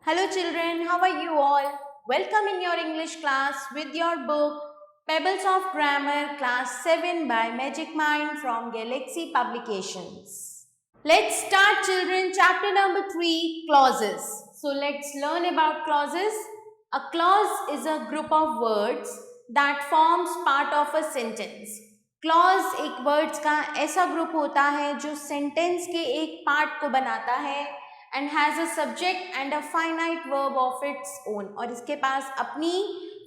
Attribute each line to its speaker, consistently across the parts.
Speaker 1: Hello children, how are you all? Welcome in your English class with your book Pebbles of Grammar Class 7 by Magic Mind from Galaxy Publications. Let's start children chapter number 3 clauses. So let's learn about clauses. A clause is a group of words that forms part of a sentence. Clause एक words का ऐसा group होता है जो sentence के एक part को बनाता है and has a subject and a finite verb of its own, और इसके पास अपनी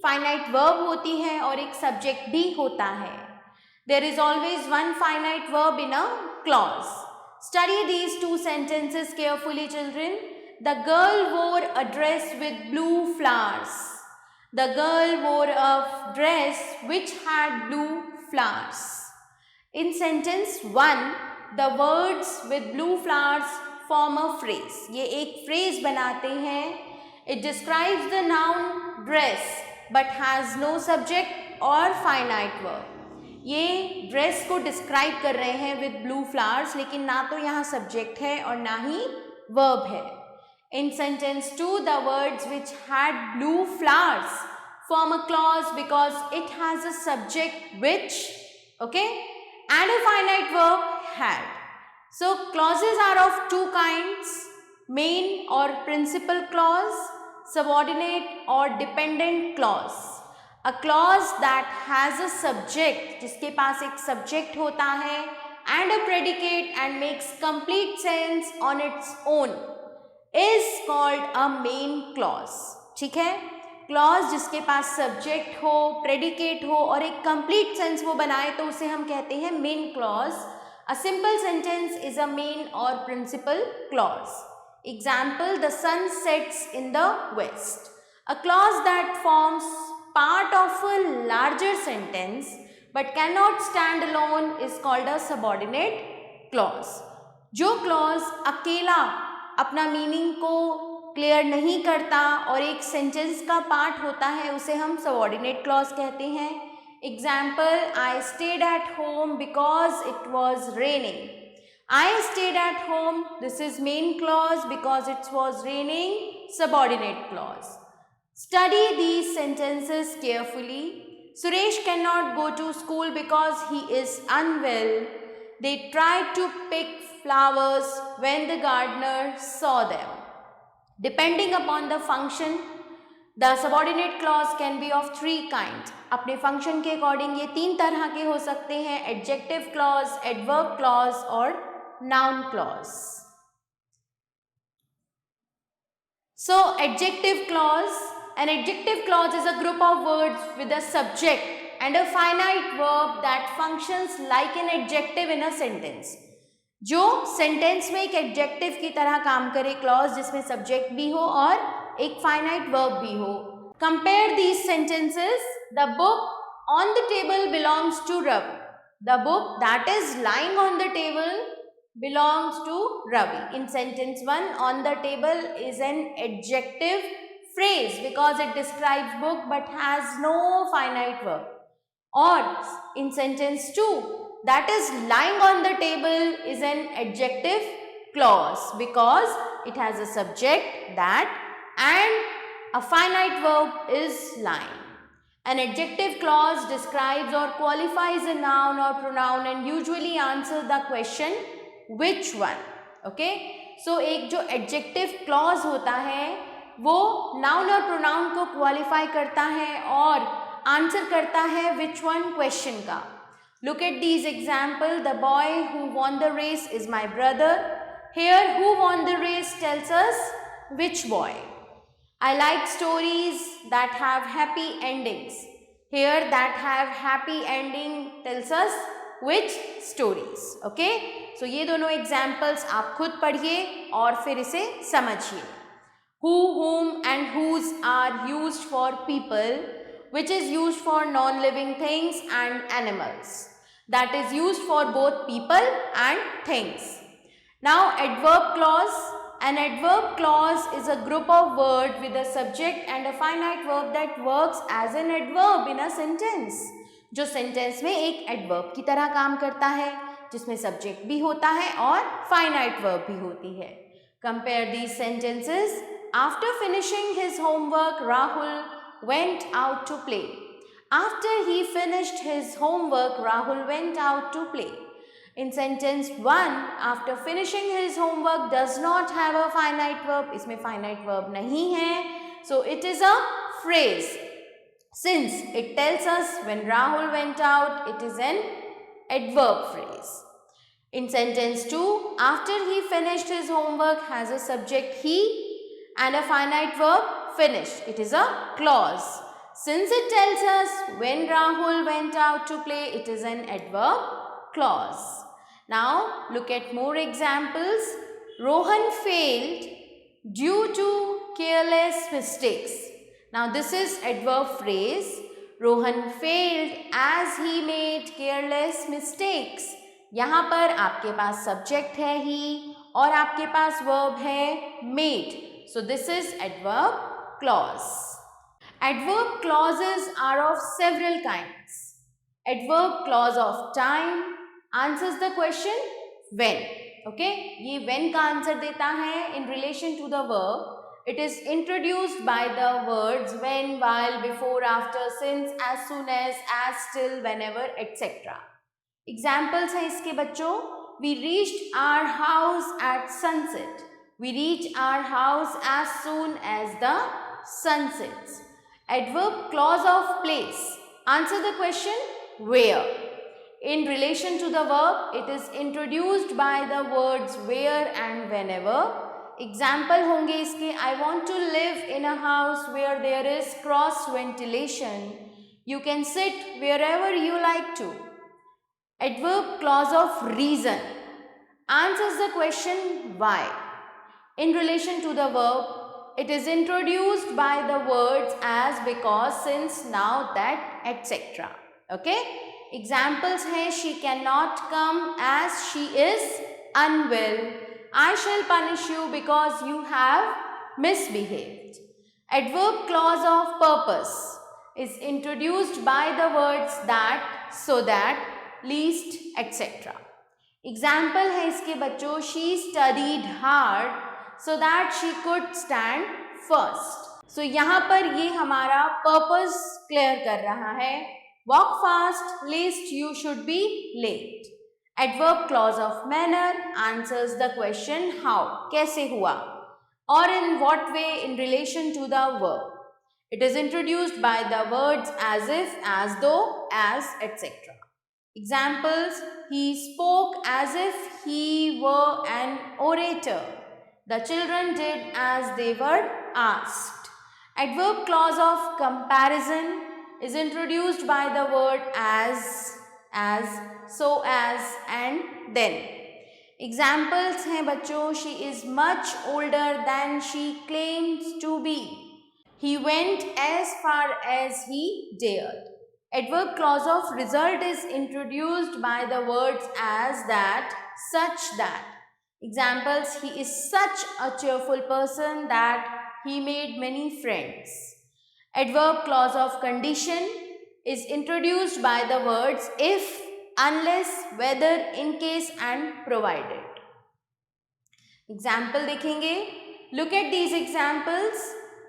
Speaker 1: फाइनाइट वर्ब होती है और एक सब्जेक्ट भी होता है. There is always one finite verb in a clause. Study these two sentences carefully children. The girl wore a dress with blue flowers. The girl wore a dress which had blue flowers. In sentence 1, the words with blue flowers form a phrase. ये एक phrase बनाते हैं. It describes the noun dress but has no subject or finite verb. ये dress को describe कर रहे हैं with blue flowers, लेकिन ना तो यहाँ सब्जेक्ट है और ना ही वर्ब है. In sentence 2, the words which had blue flowers form a clause because it has a subject which, okay, and a finite verb had. So clauses are of two kinds: main or principal clause, subordinate or dependent clause. A clause that has a subject, जिसके पास एक subject होता है, and a predicate and makes complete sense on its own is called a main clause. ठीक है, clause जिसके पास subject हो, predicate हो और एक कंप्लीट सेंस वो बनाए तो उसे हम कहते हैं main clause. A simple sentence is a main और principal clause. Example: the sun sets in the west. A clause that forms part of a larger sentence but can not stand alone is called a subordinate clause. जो clause अकेला अपना meaning को clear नहीं करता और एक sentence का part होता है उसे हम सबऑर्डिनेट क्लॉज कहते हैं. Example: I stayed at home because it was raining. I stayed at home, this is main clause because it was raining, subordinate clause. Study these sentences carefully. Suresh can not go to school because he is unwell. They tried to pick flowers when the gardener saw them. Depending upon the function, the subordinate clause can be of three kinds. अपने function के according ये तीन तरह के हो सकते हैं: adjective clause, adverb clause और noun clause. So adjective clause, an adjective clause is a group of words with a subject and a finite verb that functions like an adjective in a sentence. जो sentence में एक adjective की तरह काम करे clause जिसमें subject भी हो और एक फाइनाइट वर्ब भी हो. Compare these sentences. The book on the table belongs to Ravi. The book that is lying on the table belongs to Ravi. In sentence 1, on the table is an adjective phrase because it describes book but has no finite verb. Or in sentence 2, that is lying on the table is an adjective clause because it has a subject that and a finite verb is lying. An adjective clause describes or qualifies a noun or pronoun and usually answers the question which one. Okay, so एक जो adjective clause होता है वो noun और pronoun को qualify करता है और आंसर करता है विच वन क्वेश्चन का. Look at these example. The boy who won the race is my brother. Here who won the race tells us which boy. I like stories that have happy endings. Here that have happy ending tells us which stories. Okay, so ये दोनों examples आप खुद पढ़िए और फिर इसे समझिए. Who, whom and whose are used for people, which is used for non-living things and animals. That is used for both people and things. Now adverb clause. An adverb clause is a group of words with a subject and a finite verb that works as an adverb in a sentence. जो sentence में एक adverb की तरह काम करता है जिसमें subject भी होता है और finite verb भी होती है. Compare these sentences. after finishing his homework, Rahul went out to play. After he finished his homework, Rahul went out to play. In sentence 1, after finishing his homework does not have a finite verb. इसमें finite verb नहीं है. So it is a phrase. Since it tells us when Rahul went out, it is an adverb phrase. In sentence 2, after he finished his homework has a subject he and a finite verb finished. It is a clause. Since it tells us when Rahul went out to play, it is an adverb clause. Now look at more examples. Rohan failed due to careless mistakes. Now this is adverb phrase. Rohan failed as he made careless mistakes. यहाँ पर आपके पास subject है he और आपके पास verb है made. So this is adverb clause. Adverb clauses are of several kinds. Adverb clause of time answers the question when. Okay, ये when का answer देता है in relation to the verb. It is introduced by the words when, while, before, after, since, as soon as, still, whenever, etc. Examples हैं इसके बच्चों. We reached our house at sunset. We reach our house as soon as the sun sets. Adverb clause of place. Answer the question where. In relation to the verb, it is introduced by the words where and whenever. Example होंगे इसके. I want to live in a house where there is cross ventilation. You can sit wherever you like to. Adverb clause of reason answers the question why. In relation to the verb, it is introduced by the words as, because, since, now, that, etc. Okay? Examples हैं. She cannot come as she is unwell. I shall punish you because you have misbehaved. Adverb clause of purpose is introduced by the words that, so that, least, etc. Example है इसके बच्चों. She studied hard so that she could stand first. So यहाँ पर ये हमारा purpose clear कर रहा है. Walk fast lest you should be late. Adverb clause of manner answers the question how. कैसे हुआ? Or in what way in relation to the verb. It is introduced by the words as if, as though, as, etc. Examples. He spoke as if he were an orator. The children did as they were asked. Adverb clause of comparison is introduced by the word as, so as, and then. Examples हैं बच्चों. She is much older than she claims to be. He went as far as he dared. Adverb clause of result is introduced by the words as, that, such that. Examples. He is such a cheerful person that he made many friends. Adverb clause of condition is introduced by the words if, unless, whether, in case and provided. Example देखेंगे. Look at these examples.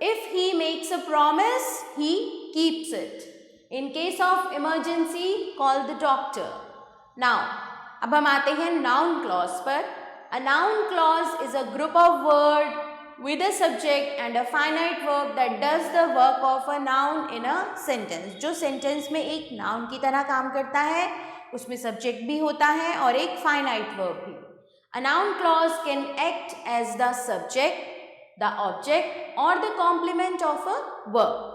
Speaker 1: If he makes a promise, he keeps it. In case of emergency, call the doctor. Now, अब हम आते हैं noun clause पर. A noun clause is a group of words with a subject and a finite verb that does the work of a noun in a sentence. जो sentence में एक noun की तरह काम करता है, उसमें subject भी होता है और एक finite verb भी. A noun clause can act as the subject, the object or the complement of a verb.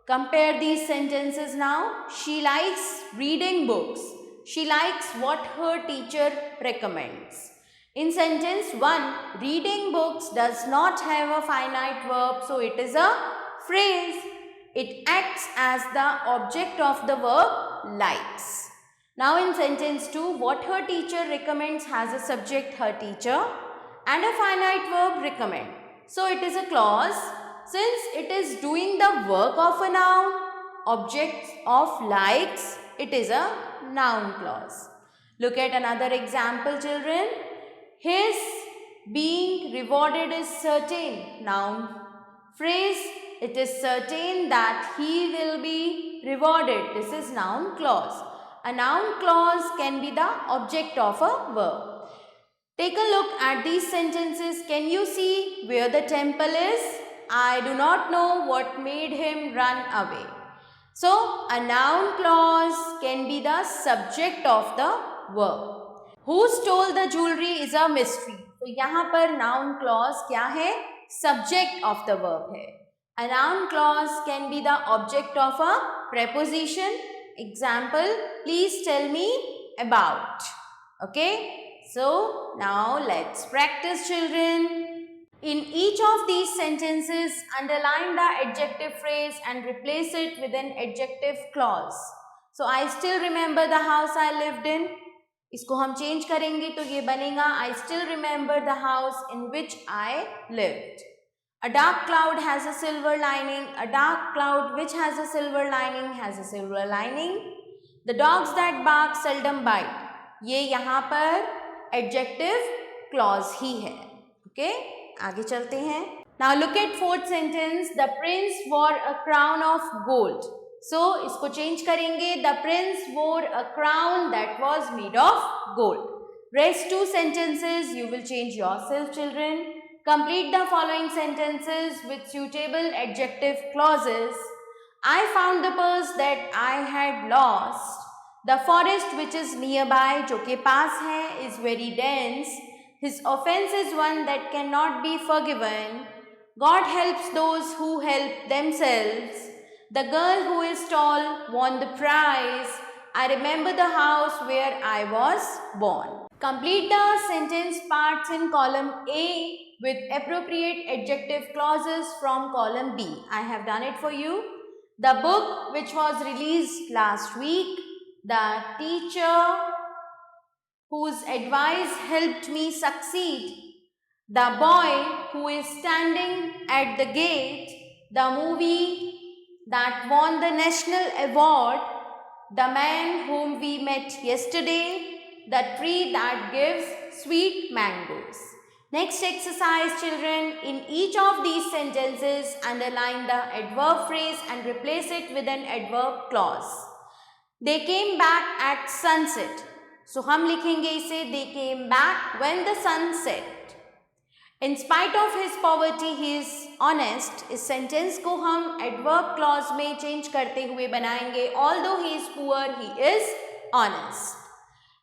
Speaker 1: Compare these sentences now. She likes reading books. She likes what her teacher recommends. In sentence 1, reading books does not have a finite verb, so it is a phrase. It acts as the object of the verb likes. Now in sentence 2, what her teacher recommends has a subject, her teacher, and a finite verb, recommend. So it is a clause. Since it is doing the work of a noun, object of likes, it is a noun clause. Look at another example, children. His being rewarded is certain. Noun. it is certain that he will be rewarded. This is noun clause. A noun clause can be the object of a verb. Take a look at these sentences. Can you see where the temple is? I do not know what made him run away. So, a noun clause can be the subject of the verb. Who stole the jewelry is a mystery. तो यहाँ पर noun clause क्या है? Subject of the verb है. A noun clause can be the object of a preposition. Example, please tell me about. Okay? So, now let's practice, children. In each of these sentences, underline the adjective phrase and replace it with an adjective clause. So, I still remember the house I lived in. इसको हम change करेंगे तो ये बनेगा I still remember the house in which I lived. A dark cloud has a silver lining. A dark cloud which has a silver lining has a silver lining. The dogs that bark seldom bite. ये यहाँ पर adjective clause ही है. Okay? आगे चलते हैं. Now look at fourth sentence. The prince wore a crown of gold. So इसको change करेंगे. The prince wore a crown that was made of gold. Rest two sentences you will change yourself, children. Complete the following sentences with suitable adjective clauses. I found the purse that I had lost. The forest which is nearby, जो के पास है, is very dense. His offense is one that cannot be forgiven. God helps those who help themselves. The girl who is tall won the prize. I remember the house where I was born. Complete the sentence parts in column A with appropriate adjective clauses from column B. I have done it for you. The book which was released last week. The teacher whose advice helped me succeed. The boy who is standing at the gate. The movie that won the national award. The man whom we met yesterday. The tree that gives sweet mangoes. Next exercise, children. In each of these sentences, underline the adverb phrase and replace it with an adverb clause. They came back at sunset. So, हम लिखेंगे इसे they came back when the sun set. In spite of his poverty, he is honest. इस sentence को हम adverb clause में change करते हुए बनाएंगे. Although he is poor, he is honest.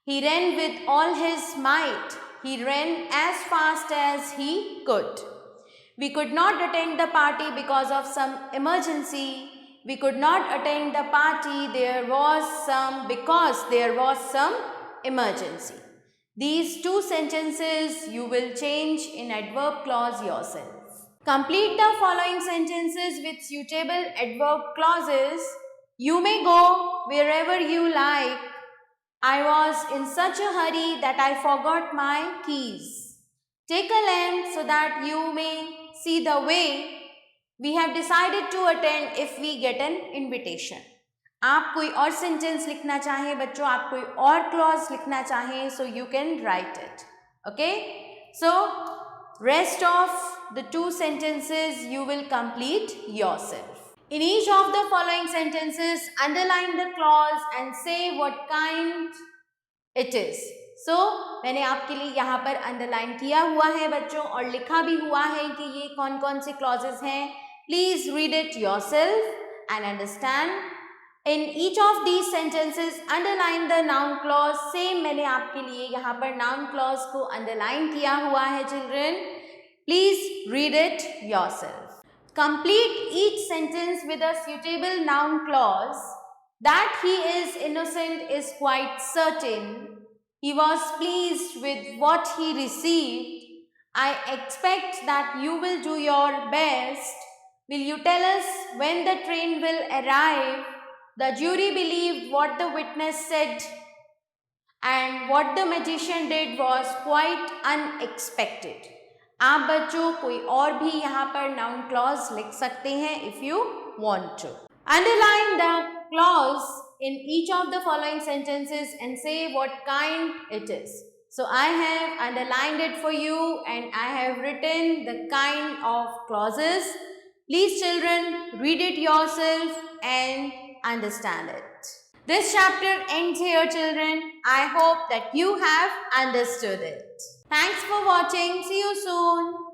Speaker 1: He ran with all his might. He ran as fast as he could. We could not attend the party because of some emergency. We could not attend the party because there was some emergency. These two sentences you will change in adverb clause yourself. Complete the following sentences with suitable adverb clauses. You may go wherever you like. I was in such a hurry that I forgot my keys. Take a lamp so that you may see the way. We have decided to attend if we get an invitation. आप कोई और sentence लिखना चाहें बच्चों, आप कोई और clause लिखना चाहें, so you can write it. Okay? So, rest of the two sentences you will complete yourself. In each of the following sentences, underline the clause and say what kind it is. So, मैंने आपके लिए यहाँ पर underline किया हुआ है बच्चों और लिखा भी हुआ है कि ये कौन कौन से clauses हैं. Please read it yourself and understand. In each of these sentences, underline the noun clause. Same मैंने आपके लिए यहाँ पर noun clause को underline किया हुआ है children. Please read it yourself. Complete each sentence with a suitable noun clause. That he is innocent is quite certain. He was pleased with what he received. I expect that you will do your best. Will you tell us when the train will arrive? The jury believed what the witness said, and what the magician did was quite unexpected. आप बच्चों कोई और भी यहाँ पर noun clause लिख सकते हैं if you want to. Underline the clause in each of the following sentences and say what kind it is. So I have underlined it for you and I have written the kind of clauses. Please children, read it yourself and understand it. This chapter ends here children. I hope that you have understood it. Thanks for watching. See you soon.